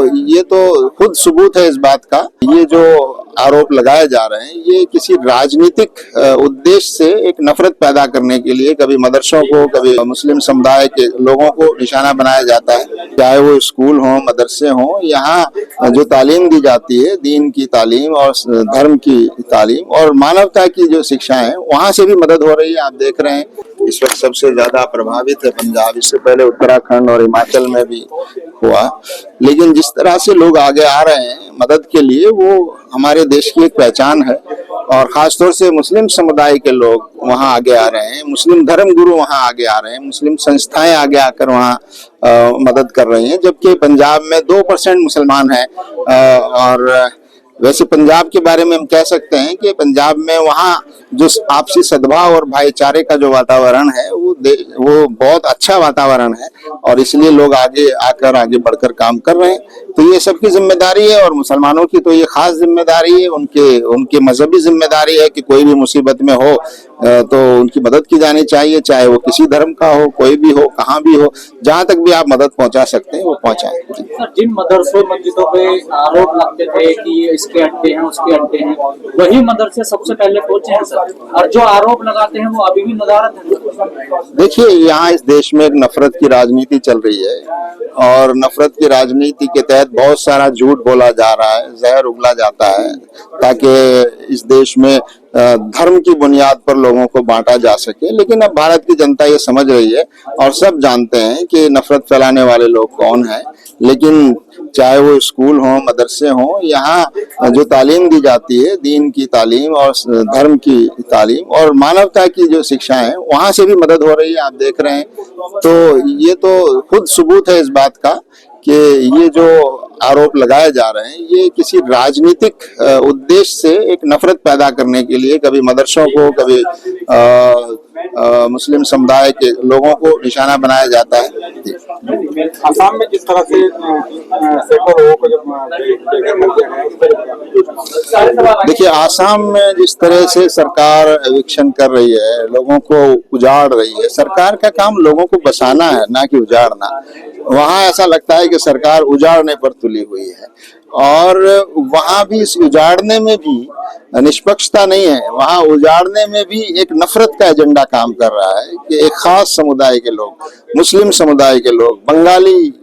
ये तो खुद सबूत है इस बात का। ये जो आरोप लगाए जा रहे हैं ये किसी राजनीतिक उद्देश्य से एक नफरत पैदा करने के लिए कभी मदरसों को, कभी मुस्लिम समुदाय के लोगों को निशाना बनाया जाता है। चाहे वो स्कूल हो, मदरसे हो, यहाँ जो तालीम दी जाती है, दीन की तालीम और धर्म की तालीम और मानवता की जो शिक्षा है, वहां से भी मदद हो रही है। आप देख रहे हैं इस वक्त सबसे ज्यादा प्रभावित है पंजाब, इससे पहले उत्तराखंड और हिमाचल में भी हुआ। लेकिन जिस तरह से लोग आगे आ रहे हैं मदद के लिए, वो हमारे देश की एक पहचान है। और खासतौर से मुस्लिम समुदाय के लोग वहाँ आगे आ रहे हैं, मुस्लिम धर्म गुरु वहाँ आगे आ रहे हैं, मुस्लिम संस्थाएं आगे आकर वहाँ मदद कर रही हैं। जबकि पंजाब में 2% मुसलमान हैं। और वैसे पंजाब के बारे में हम कह सकते हैं कि पंजाब में वहाँ जो आपसी सद्भाव और भाईचारे का जो वातावरण है वो बहुत अच्छा वातावरण है, और इसलिए लोग आगे बढ़कर काम कर रहे हैं। तो ये सबकी जिम्मेदारी है, और मुसलमानों की तो ये खास जिम्मेदारी है, उनकी मजहबी जिम्मेदारी है कि कोई भी मुसीबत में हो तो उनकी मदद की जानी चाहिए, चाहे वो किसी धर्म का हो, कोई भी हो, कहाँ भी हो, जहाँ तक भी आप मदद पहुँचा सकते हैं वो पहुँचाएं। जिन मदरसों मस्जिदों पे आरोप लगते थे कि ये इसके अड्डे हैं, उसके अड्डे हैं, वही मदरसे सबसे पहले पहुंचे हैं सर, और जो आरोप लगाते हैं वो अभी भी नदारत है। देखिए, यहाँ इस देश में एक नफरत की राजनीति चल रही है, और नफरत की राजनीति के तहत बहुत सारा झूठ बोला जा रहा है, जहर उगला जाता है, ताकि इस देश में धर्म की बुनियाद पर लोगों को बांटा जा सके। लेकिन अब भारत की जनता ये समझ रही है और सब जानते हैं कि नफरत फैलाने वाले लोग कौन हैं। लेकिन चाहे वो स्कूल हो, मदरसे हो, यहाँ जो तालीम दी जाती है, दीन की तालीम और धर्म की तालीम और मानवता की जो शिक्षा है, वहां से भी मदद हो रही है। आप देख रहे हैं। तो ये तो खुद सबूत है इस बात का कि ये जो आरोप लगाए जा रहे हैं ये किसी राजनीतिक उद्देश्य से एक नफरत पैदा करने के लिए कभी मदरसों को, कभी मुस्लिम समुदाय के लोगों को निशाना बनाया जाता है। असम में जिस तरह से सैकड़ों लोगों को जब देखिए, आसाम में जिस तरह से सरकार एविक्शन कर रही है, लोगों को उजाड़ रही है। सरकार का काम लोगों को बसाना है, ना कि उजाड़ना। वहाँ ऐसा लगता है कि सरकार उजाड़ने पर तुली हुई है, और वहाँ भी इस उजाड़ने में भी निष्पक्षता नहीं है। वहाँ उजाड़ने में भी एक नफरत का एजेंडा काम कर रहा है कि एक खास समुदाय के लोग, मुस्लिम समुदाय के लोग, बंगाली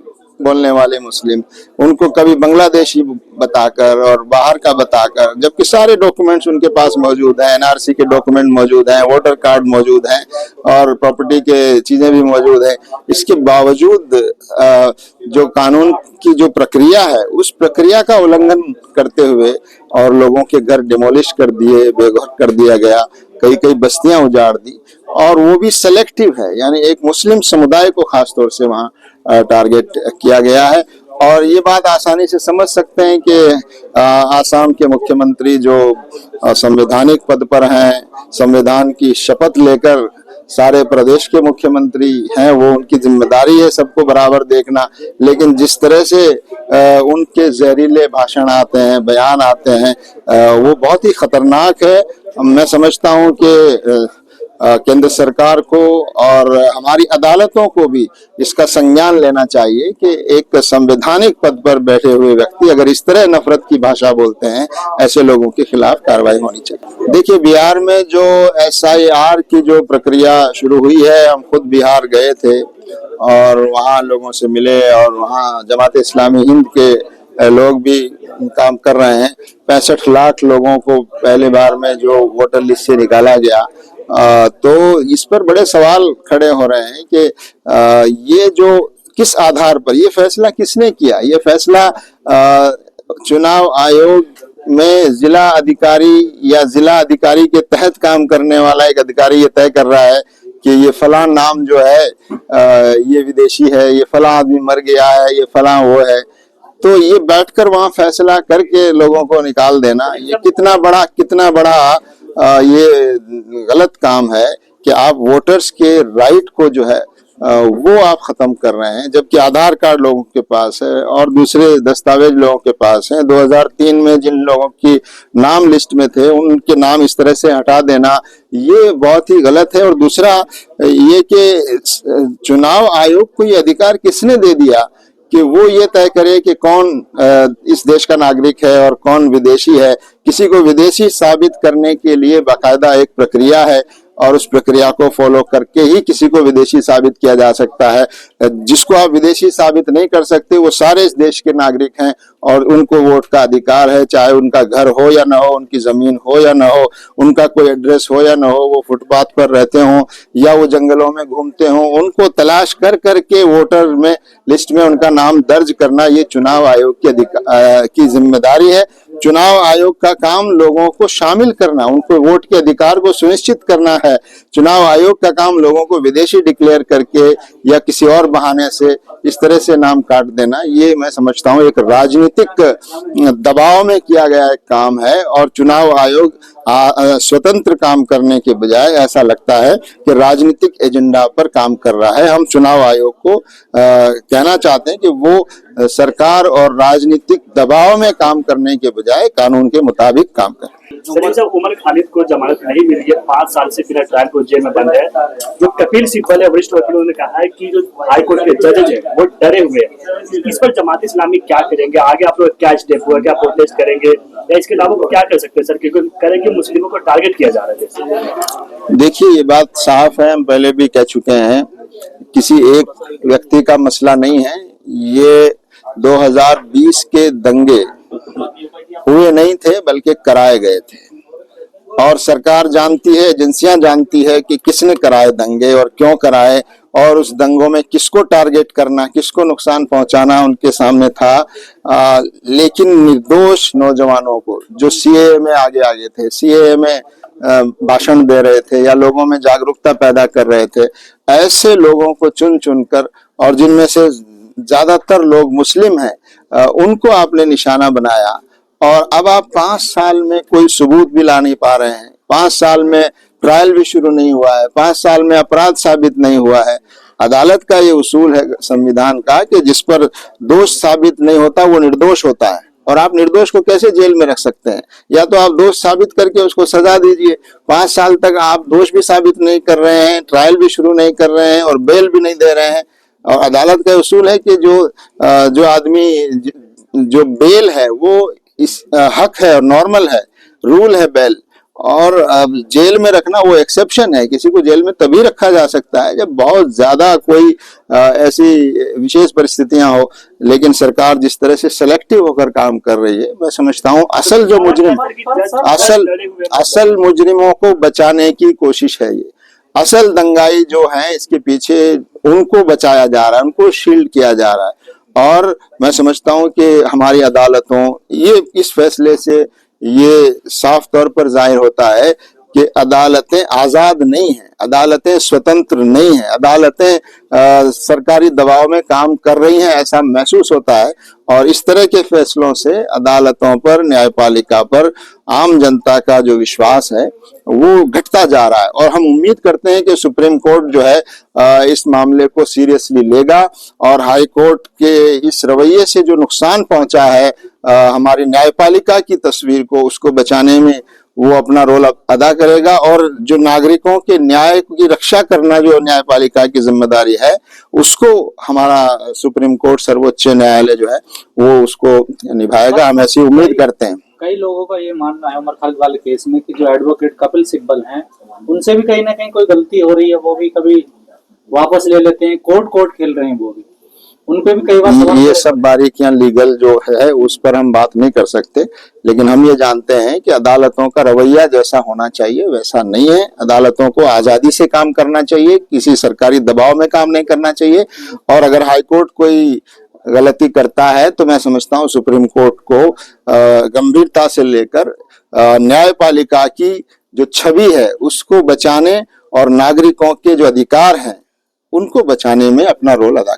बोलने वाले मुस्लिम, उनको कभी बांग्लादेशी बताकर और बाहर का बताकर, जबकि सारे डॉक्यूमेंट्स उनके पास मौजूद हैं, एनआरसी के डॉक्यूमेंट मौजूद हैं, वोटर कार्ड मौजूद हैं और प्रॉपर्टी के चीजें भी मौजूद हैं। इसके बावजूद जो कानून की जो प्रक्रिया है, उस प्रक्रिया का उल्लंघन करते हुए और लोगों के घर डिमोलिश कर दिए, बेघर कर दिया गया, कई बस्तियां उजाड़ दी, और वो भी सेलेक्टिव है। यानी एक मुस्लिम समुदाय को खासतौर से वहाँ टारगेट किया गया है। और ये बात आसानी से समझ सकते हैं कि आसाम के मुख्यमंत्री जो संवैधानिक पद पर हैं, संविधान की शपथ लेकर सारे प्रदेश के मुख्यमंत्री हैं, वो उनकी जिम्मेदारी है सबको बराबर देखना। लेकिन जिस तरह से उनके जहरीले भाषण आते हैं, बयान आते हैं, वो बहुत ही खतरनाक है। मैं समझता हूँ कि केंद्र सरकार को और हमारी अदालतों को भी इसका संज्ञान लेना चाहिए कि एक संवैधानिक पद पर बैठे हुए व्यक्ति अगर इस तरह नफरत की भाषा बोलते हैं, ऐसे लोगों के खिलाफ कार्रवाई होनी चाहिए। देखिए, बिहार में जो SIR की जो प्रक्रिया शुरू हुई है, हम खुद बिहार गए थे और वहाँ लोगों से मिले, और वहाँ जमात इस्लामी हिंद के लोग भी काम कर रहे हैं। 65 लाख लोगों को पहली बार में जो वोटर लिस्ट से निकाला गया। तो इस पर बड़े सवाल खड़े हो रहे हैं कि ये जो किस आधार पर ये फैसला किसने किया। ये फैसला चुनाव आयोग में जिला अधिकारी या जिला अधिकारी के तहत काम करने वाला एक अधिकारी ये तय कर रहा है कि ये फलां नाम जो है ये विदेशी है, ये फलां आदमी मर गया है, ये फलां वो है। तो ये बैठकर वहां फैसला करके लोगों को निकाल देना, ये कितना बड़ा ये गलत काम है कि आप वोटर्स के राइट को जो है वो आप खत्म कर रहे हैं। जबकि आधार कार्ड लोगों के पास है और दूसरे दस्तावेज लोगों के पास हैं। 2003 में जिन लोगों की नाम लिस्ट में थे उनके नाम इस तरह से हटा देना ये बहुत ही गलत है। और दूसरा ये कि चुनाव आयोग को ये अधिकार किसने दे दिया कि वो ये तय करे कि कौन इस देश का नागरिक है और कौन विदेशी है। किसी को विदेशी साबित करने के लिए बाकायदा एक प्रक्रिया है और उस प्रक्रिया को फॉलो करके ही किसी को विदेशी साबित किया जा सकता है। जिसको आप विदेशी साबित नहीं कर सकते वो सारे इस देश के नागरिक हैं और उनको वोट का अधिकार है, चाहे उनका घर हो या ना हो, उनकी जमीन हो या ना हो, उनका कोई एड्रेस हो या ना हो, वो फुटपाथ पर रहते हों या वो जंगलों में घूमते हों, उनको तलाश कर करके वोटर में लिस्ट में उनका नाम दर्ज करना ये चुनाव आयोग की जिम्मेदारी है। चुनाव आयोग का काम लोगों को शामिल करना, उनको वोट के अधिकार को सुनिश्चित करना है। चुनाव आयोग का काम लोगों को विदेशी डिक्लेयर करके या किसी और बहाने से इस तरह से नाम काट देना, ये मैं समझता हूँ एक राजनीतिक दबाव में किया गया एक काम है। और चुनाव आयोग स्वतंत्र काम करने के बजाय ऐसा लगता है कि राजनीतिक एजेंडा पर काम कर रहा है। हम चुनाव आयोग को कहना चाहते हैं कि वो सरकार और राजनीतिक दबाव में काम करने के बजाय कानून के मुताबिक काम करे। सलीम साहब, उमर खालिद को जमानत नहीं मिली है, 5 साल से बिना ट्रायल को जेल में बंद है। जो कपिल सिब्बल है, वरिष्ठ वकीलों ने कहा है कि जो हाई कोर्ट के जजेज हैं वो डरे हुए हैं। इस पर जमात इस्लामी क्या करेंगे? आगे आप लोग क्या स्टेप हुआ, क्या प्रोटेस्ट करेंगे या इसके अलावा क्या कर सकते हैं सर? क्योंकि करेंगे मुस्लिमों को टारगेट किया जा रहा है। देखिए, ये बात साफ है, हम पहले भी कह चुके हैं, किसी एक व्यक्ति का मसला नहीं है। ये 2020 के दंगे हुए नहीं थे बल्कि कराए गए थे और सरकार जानती है, एजेंसियां जानती है कि किसने कराए दंगे और क्यों कराए और उस दंगों में किसको टारगेट करना, किसको नुकसान पहुंचाना उनके सामने था। लेकिन निर्दोष नौजवानों को जो सीएए में आगे थे, सीएए में भाषण दे रहे थे या लोगों में जागरूकता पैदा कर रहे थे, ऐसे लोगों को चुन चुनकर, और जिनमें से ज्यादातर लोग मुस्लिम हैं, उनको आपने निशाना बनाया। और अब आप 5 साल में कोई सबूत भी ला नहीं पा रहे हैं, 5 साल में ट्रायल भी शुरू नहीं हुआ है, 5 साल में अपराध साबित नहीं हुआ है। अदालत का ये उसूल है संविधान का कि जिस पर दोष साबित नहीं होता वो निर्दोष होता है। और आप निर्दोष को कैसे जेल में रख सकते हैं? या तो आप दोष साबित करके उसको सजा दीजिए। 5 साल तक आप दोष भी साबित नहीं कर रहे हैं, ट्रायल भी शुरू नहीं कर रहे हैं और बेल भी नहीं दे रहे हैं। और अदालत का उसूल है कि जो आदमी जो बेल है वो इस हक है और नॉर्मल है, रूल है बेल। और जेल में रखना वो एक्सेप्शन है। किसी को जेल में तभी रखा जा सकता है जब बहुत ज्यादा कोई ऐसी विशेष परिस्थितियां हो। लेकिन सरकार जिस तरह से सेलेक्टिव होकर काम कर रही है, मैं समझता हूँ असल मुजरिमों को बचाने की कोशिश है। ये असल दंगाई जो है इसके पीछे उनको बचाया जा रहा है, उनको शील्ड किया जा रहा है। और मैं समझता हूं कि हमारी अदालतों, ये इस फैसले से ये साफ तौर पर जाहिर होता है कि अदालतें आजाद नहीं हैं, अदालतें स्वतंत्र नहीं हैं, अदालतें सरकारी दबाव में काम कर रही हैं, ऐसा महसूस होता है। और इस तरह के फैसलों से अदालतों पर, न्यायपालिका पर आम जनता का जो विश्वास है वो घटता जा रहा है। और हम उम्मीद करते हैं कि सुप्रीम कोर्ट जो है इस मामले को सीरियसली लेगा और हाई कोर्ट के इस रवैये से जो नुकसान पहुंचा है हमारी न्यायपालिका की तस्वीर को, उसको बचाने में वो अपना रोल अदा करेगा। और जो नागरिकों के न्याय की रक्षा करना जो न्यायपालिका की जिम्मेदारी है, उसको हमारा सुप्रीम कोर्ट, सर्वोच्च न्यायालय जो है वो उसको निभाएगा, हम ऐसी उम्मीद करते हैं। कई लोगों का ये मानना है उमर खालिद वाले केस में कि जो एडवोकेट कपिल सिब्बल हैं उनसे भी कहीं ना कहीं कोई गलती हो रही है, वो भी कभी वापस ले लेते हैं, कोर्ट खेल रहे हैं, वो भी उन पे भी कई बार ये सब बारीकियां लीगल जो है उस पर हम बात नहीं कर सकते। लेकिन हम ये जानते हैं कि अदालतों का रवैया जैसा होना चाहिए वैसा नहीं है। अदालतों को आजादी से काम करना चाहिए, किसी सरकारी दबाव में काम नहीं करना चाहिए। और अगर हाईकोर्ट कोई गलती करता है तो मैं समझता हूँ सुप्रीम कोर्ट को गंभीरता से लेकर न्यायपालिका की जो छवि है उसको बचाने और नागरिकों के जो अधिकार हैं उनको बचाने में अपना रोल अदा